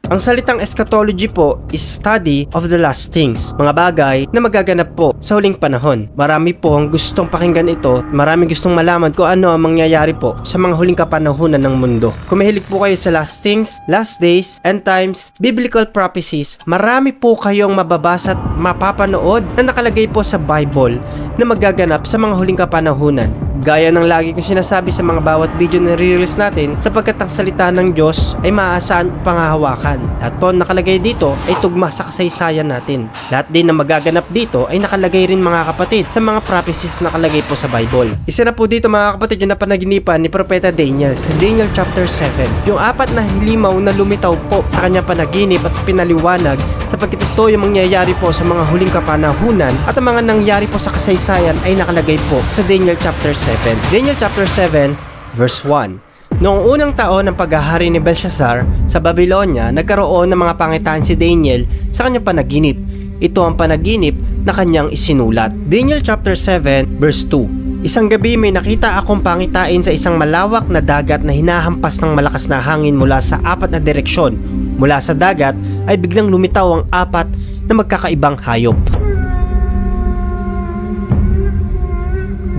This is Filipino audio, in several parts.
Ang salitang eschatology po is study of the last things, mga bagay na magaganap po sa huling panahon. Marami po ang gustong pakinggan ito, maraming gustong malaman kung ano ang mangyayari po sa mga huling kapanahunan ng mundo. Kung mahilig po kayo sa last things, last days, end times, biblical prophecies, marami po kayong mababasa at mapapanood na nakalagay po sa Bible na magaganap sa mga huling kapanahunan. Gaya ng lagi kong sinasabi sa mga bawat video na re-release natin, sapagkat ang salita ng Diyos ay maaasahan panghahawakan. Lahat po nakalagay dito ay tugma sa kasaysayan natin. Lahat din na magaganap dito ay nakalagay rin mga kapatid sa mga prophecies na nakalagay po sa Bible. Isa na po dito mga kapatid yung napanaginipan ni Propeta Daniel sa Daniel chapter 7. Yung 4 na halimaw na lumitaw po sa kanyang panaginip at pinaliwanag, sapagkat ito yung mangyayari po sa mga huling kapanahunan at ang mga nangyari po sa kasaysayan ay nakalagay po sa Daniel chapter 7. Daniel chapter 7 verse 1. Noong unang taon ng paghahari ni Belshazzar sa Babylonia, nagkaroon ng mga pangitain si Daniel sa kanyang panaginip. Ito ang panaginip na kanyang isinulat. Daniel chapter 7 verse 2. Isang gabi may nakita akong pangitain sa isang malawak na dagat na hinahampas ng malakas na hangin mula sa 4 na direksyon. Mula sa dagat ay biglang lumitaw ang 4 na magkakaibang hayop.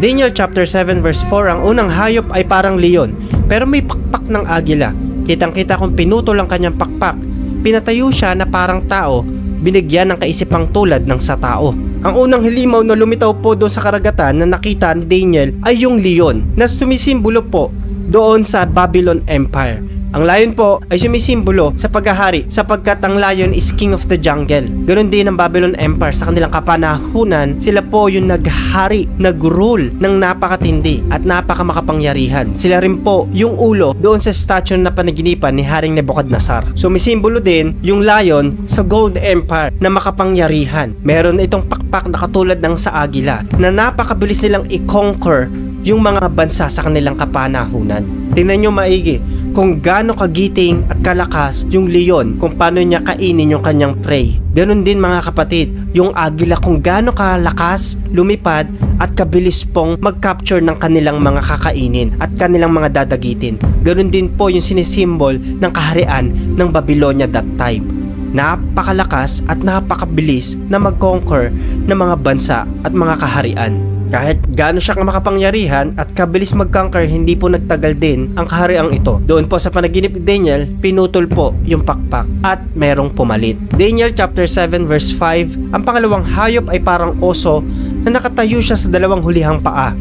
Daniel chapter 7 verse 4, ang unang hayop ay parang leon, pero may pakpak ng agila. Kitang-kita kung pinutol ang kanyang pakpak. Pinatayo siya na parang tao, binigyan ng kaisipang tulad ng sa tao. Ang unang halimaw na lumitaw po doon sa karagatan na nakita ni Daniel ay yung leon, na sumisimbolo po doon sa Babylon Empire. Ang lion po ay sumisimbolo sa paghahari, sapagkat ang lion is king of the jungle. Ganon din ang Babylon Empire sa kanilang kapanahunan. Sila po yung naghari, nagrule ng napakatindi at napakamakapangyarihan. Sila rin po yung ulo doon sa statue na panaginipan ni Haring Nebuchadnezzar. Sumisimbolo din yung lion sa Gold Empire na makapangyarihan. Meron itong pakpak na katulad ng sa agila na napakabilis nilang i-conquer yung mga bansa sa kanilang kapanahunan. Tingnan nyo maigi kung gaano kagiting at kalakas yung leon, kung paano niya kainin yung kanyang prey. Ganon din mga kapatid, yung agila kung gaano kalakas, lumipad at kabilis pong mag-capture ng kanilang mga kakainin at kanilang mga dadagitin. Ganon din po yung sinisimbol ng kaharian ng Babylonia that time. Napakalakas at napakabilis na mag-conquer ng mga bansa at mga kaharian. Kahit gaano siya makapangyarihan at kabilis mag-conquer, hindi po nagtagal din ang kahariang ito. Doon po sa panaginip ni Daniel, pinutol po yung pakpak at merong pumalit. Daniel chapter 7 verse 5, ang pangalawang hayop ay parang oso na nakatayo siya sa dalawang hulihang paa.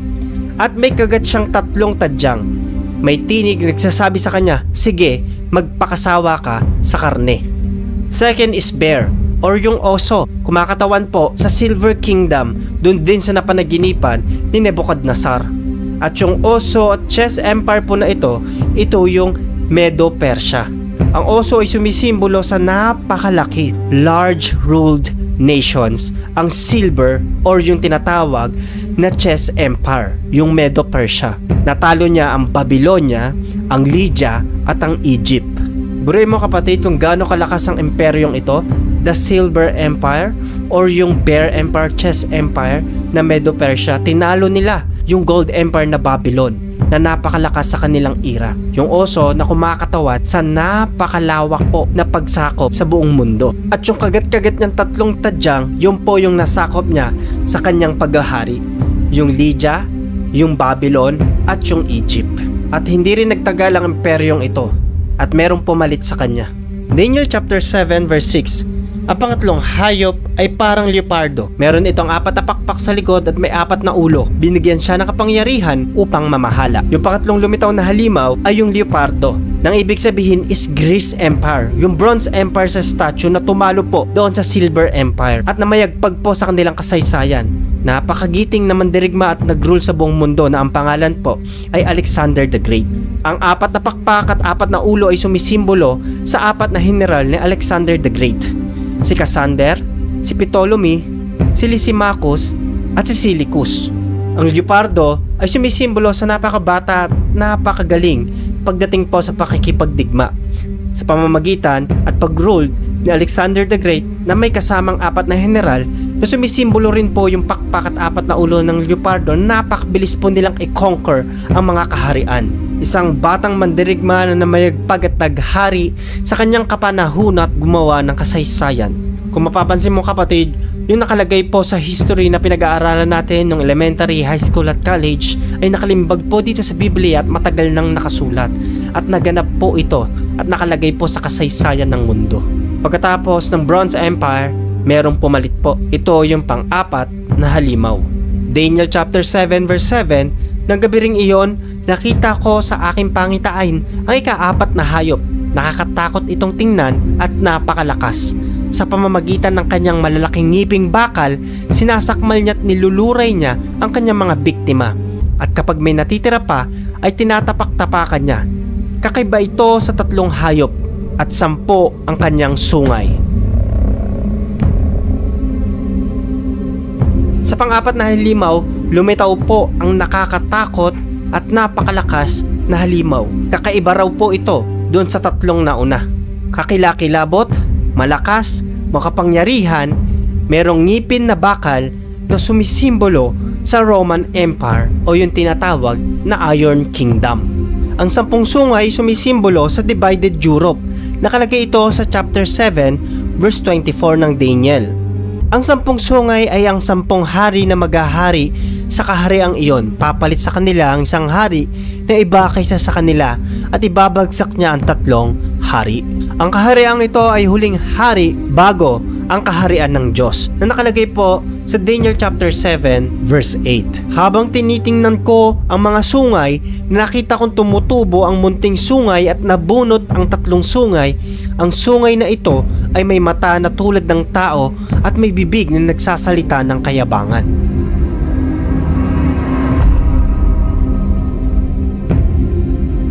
At may kagat siyang 3 tadyang. May tinig nagsasabi sa kanya, sige, magpakasawa ka sa karne. Second is bear, or yung oso, kumakatawan po sa Silver Kingdom, dun din sa napanaginipan ni Nebuchadnezzar. At yung oso at chess empire po na ito yung Medo-Persia. Ang oso ay sumisimbolo sa napakalaki, large ruled nations. Ang silver or yung tinatawag na chess empire, yung Medo-Persia. Natalo niya ang Babylonia, ang Lydia at ang Egypt. Buray mo kapatid kung gaano kalakas ang imperyong ito, the Silver Empire or yung Bear Empire, Chess Empire na Medo-Persia. Tinalo nila yung Gold Empire na Babylon na napakalakas sa kanilang era. Yung oso na kumakatawan sa napakalawak po na pagsakop sa buong mundo. At yung kagat-kagat niyang 3 tadyang, yun po yung nasakop niya sa kanyang paghahari. Yung Lydia, yung Babylon at yung Egypt. At hindi rin nagtagal ang imperyong ito at merong pumalit sa kanya. Daniel chapter 7 verse 6, ang pangatlong hayop ay parang leopardo. Meron itong 4 na pakpak sa likod at may 4 na ulo. Binigyan siya ng kapangyarihan upang mamahala. Yung pangatlong lumitaw na halimaw ay yung leopardo. Nang ibig sabihin is Greece Empire, yung Bronze Empire sa statue na tumalo po doon sa Silver Empire at namayagpag po sa kanilang kasaysayan. Napakagiting na mandirigma at nagrule sa buong mundo na ang pangalan po ay Alexander the Great. Ang 4 na pakpak at 4 na ulo ay sumisimbolo sa 4 na general ni Alexander the Great. Si Cassander, si Ptolemy, si Lysimachus at si Seleucus. Ang leopardo ay sumisimbolo sa napakabata at napakagaling pagdating po sa pakikipagdigma sa pamamagitan at pag-rule ni Alexander the Great na may kasamang 4 na general na sumisimbolo rin po yung pakpak at 4 na ulo ng leopardo na napakabilis po nilang i-conquer ang mga kaharian. isang batang mandirigma na namayagpag at naghari sa kanyang kapanahon at gumawa ng kasaysayan. Kung mapapansin mo kapatid, yung nakalagay po sa history na pinag-aaralan natin ng elementary, high school at college ay nakalimbag po dito sa Biblia at matagal nang nakasulat at naganap po ito at nakalagay po sa kasaysayan ng mundo. Pagkatapos ng Bronze Empire, merong pumalit po. Ito yung pang-apat na halimaw. Daniel chapter 7 verse 7, ng gabi ring iyon, nakita ko sa aking pangitain ang ika-apat na hayop. Nakakatakot itong tingnan at napakalakas. Sa pamamagitan ng kanyang malalaking ngiping bakal, sinasakmal niya at niluluray niya ang kanyang mga biktima. At kapag may natitira pa, ay tinatapak-tapakan niya. Kakaiba ito sa 3 hayop at 10 ang kanyang sungay. Sa pang-apat na halimaw, lumitaw po ang nakakatakot at napakalakas na halimaw. Kakaiba raw po ito doon sa 3 nauna. Kakilakilabot, malakas, makapangyarihan, merong ngipin na bakal na sumisimbolo sa Roman Empire o yung tinatawag na Iron Kingdom. Ang 10 sungay sumisimbolo sa divided Europe. Nakalagay ito sa chapter 7 verse 24 ng Daniel. Ang 10 sungay ay ang 10 hari na maghahari sa kahariang iyon. Papalit sa kanila ang isang hari na iba kaysa sa kanila at ibabagsak niya ang 3 hari. Ang kahariang ito ay huling hari bago ang kaharian ng Diyos na nakalagay po sa Daniel chapter 7 verse 8. Habang tinitingnan ko ang mga sungay, nakita kong tumutubo ang munting sungay at nabunot ang 3 sungay. Ang sungay na ito ay may mata na tulad ng tao at may bibig na nagsasalita ng kayabangan.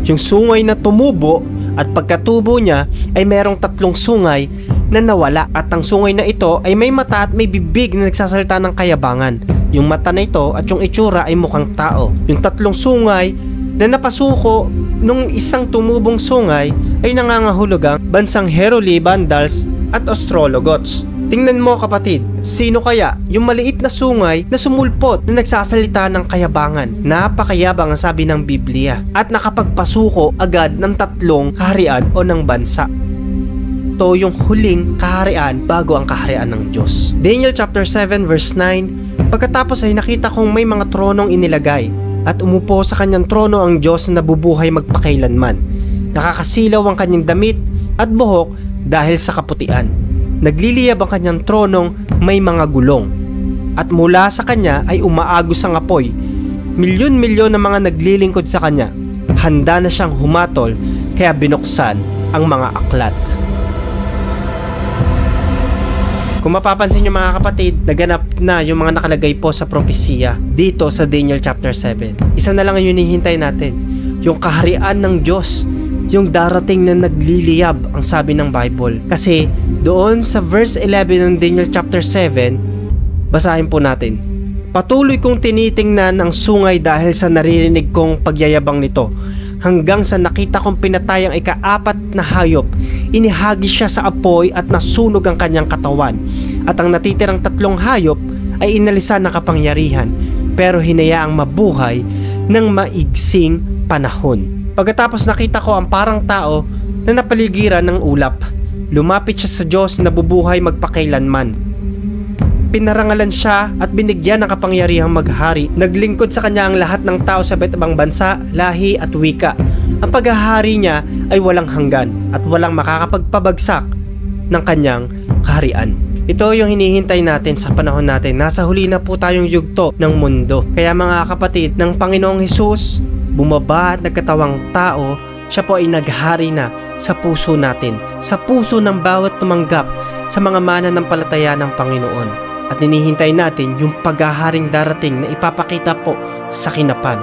Yung sungay na tumubo at pagkatubo niya ay merong 3 sungay na nawala at ang sungay na ito ay may mata at may bibig na nagsasalita ng kayabangan. Yung mata na ito at yung itsura ay mukhang tao. Yung 3 sungay na napasuko nung isang tumubong sungay ay nangangahulugang bansang Heruli, Vandals at Ostrologoths. Tingnan mo kapatid, sino kaya yung maliit na sungay na sumulpot na nagsasalita ng kayabangan? Napakayabang ang sabi ng Biblia at nakapagpasuko agad ng 3 kaharian o ng bansa. Ito yung huling kaharian bago ang kaharian ng Diyos. Daniel chapter 7 verse 9, pagkatapos ay nakita kong may mga tronong inilagay at umupo sa kanyang trono ang Diyos na nabubuhay magpakailanman. Nakakasilaw ang kanyang damit at buhok dahil sa kaputian. Nagliliyab ang kanyang tronong may mga gulong at mula sa kanya ay umaagos ang apoy. Milyon-milyon na mga naglilingkod sa kanya. Handa na siyang humatol kaya binuksan ang mga aklat. Kung mapapansin nyo mga kapatid, naganap na yung mga nakalagay po sa propesiya dito sa Daniel chapter 7. Isa na lang ang hinihintay natin, yung kaharian ng Diyos, yung darating na nagliliyab ang sabi ng Bible. Kasi doon sa verse 11 ng Daniel chapter 7, basahin po natin. Patuloy kong tinitingnan ang sungay dahil sa naririnig kong pagyayabang nito, hanggang sa nakita kong pinatay ang ika-4 na hayop. Inihagi siya sa apoy at nasunog ang kanyang katawan. At ang natitirang 3 hayop ay inalisan ng kapangyarihan, pero hinayaang mabuhay ng maigsing panahon. Pagkatapos nakita ko ang parang tao na napaligiran ng ulap. Lumapit siya sa Diyos na bubuhay magpakailanman. Pinarangalan siya at binigyan ng kapangyarihang maghari. Naglingkod sa kanya ang lahat ng tao sa iba't ibang bansa, lahi at wika. Ang paghahari niya ay walang hanggan at walang makakapagpabagsak ng kanyang kaharian. Ito yung hinihintay natin sa panahon natin. Nasa huli na po tayong yugto ng mundo. Kaya mga kapatid, ng Panginoong Hesus, bumaba at nagkatawang tao, siya po ay naghari na sa puso natin, sa puso ng bawat tumanggap sa mga mananampalataya ng Panginoon. At hinihintay natin yung paghaharing darating na ipapakita po sa kinapan.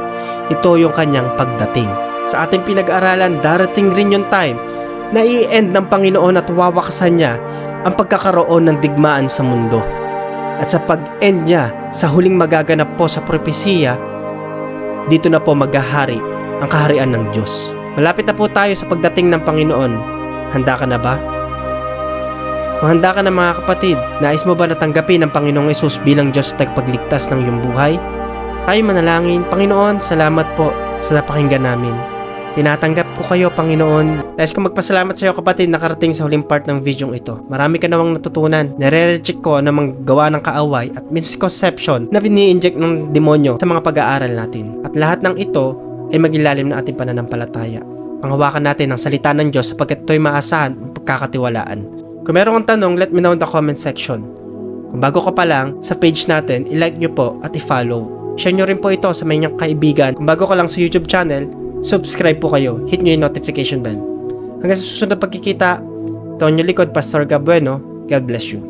Ito yung kanyang pagdating. Sa ating pinag-aralan, darating rin yung time na i-end ng Panginoon at wawakasan niya ang pagkakaroon ng digmaan sa mundo. At sa pag-end niya, sa huling magaganap po sa propesiya, dito na po maghahari ang kaharian ng Diyos. Malapit na po tayo sa pagdating ng Panginoon. Handa ka na ba? Kung handa ka na mga kapatid, nais mo ba natanggapin ang Panginoong Hesus bilang Diyos at tagapagligtas ng iyong buhay? Tayo manalangin. Panginoon, salamat po sa napakinggan namin. Tinatanggap ko kayo, Panginoon. Nais ko magpasalamat sa iyo, kapatid, nakarating sa huling part ng video ito. Marami ka namang natutunan. Nare-reject ko na gawa ng kaaway at misconception na bini-inject ng demonyo sa mga pag-aaral natin. At lahat ng ito ay magilalim na ating pananampalataya. Panghawakan natin ang salita ng Diyos sapagkat ito'y maasahan at pagkakatiwalaan. Kung meron kang tanong, let me know in the comment section. Kung bago ka pa lang sa page natin, i-like nyo po at i-follow. Share nyo rin po ito sa mga kaibigan. Kung bago ka lang sa YouTube channel, subscribe po kayo. Hit nyo yung notification bell. Hanggang sa susunod na pagkikita, ito ang inyong likod, Pastor Gab Bueno. God bless you.